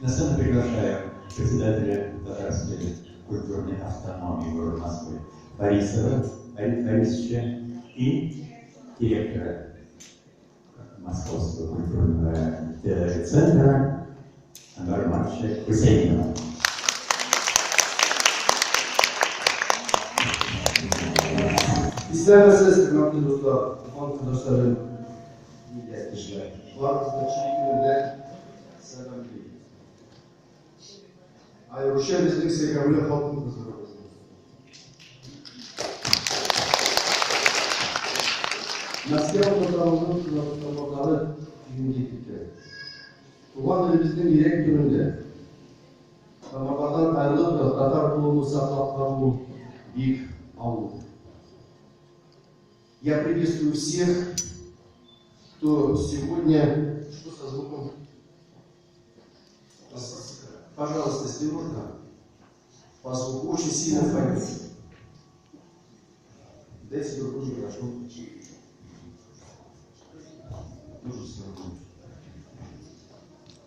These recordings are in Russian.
На сцену приглашаю председателя Татарской культурной автономии города Москвы Борисова Борисовича и директора Московского культурного центра Анвара Марковича Гусейнова. İstemezseniz kıymetli dostlar, arkadaşlarım, milliyetçiler, varlıklı gününde selam değil. Ayrışa bizlik sekamlı halkın kızlarımız. Мәскеу орталығының кызматтары үйінде кетті. Туған еліміздің ерек күнінде Рамазаннан айырылып татар туымыз сақтап қалу биік ауыл. Я приветствую всех, кто сегодня... Что со звуком? Пожалуйста, если можно. По звуку очень сильно фонит. Дайте друг другу хорошо.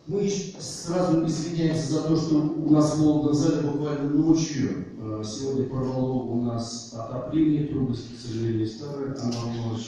Мы сразу извиняемся за то, что у нас в холодном зале буквально ночью. Сегодня порвало у нас отопление, трубочки, к сожалению, старые. Анвар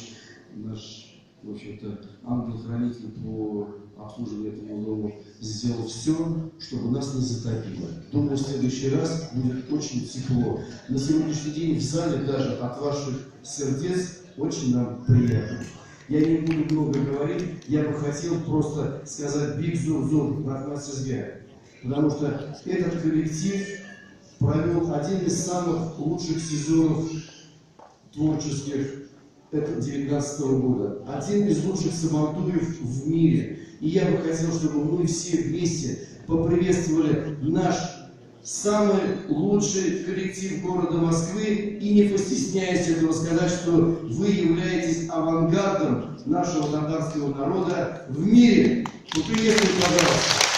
наш, в общем-то, ангел-хранитель по обслуживанию этого дома, сделал все, чтобы нас не затопило. Думаю, в следующий раз будет очень тепло. На сегодняшний день в зале даже от ваших сердец очень нам приятно. Я не буду много говорить, я бы хотел просто сказать Биг Зур-Зур, Рахмат Сизге, потому что этот коллектив провел один из самых лучших сезонов творческих 2019 года, один из лучших сабантуев в мире. И я бы хотел, чтобы мы все вместе поприветствовали наш самый лучший коллектив города Москвы и не постесняясь этого сказать, что вы являетесь авангардом нашего татарского народа в мире. Поприветствуйте, пожалуйста.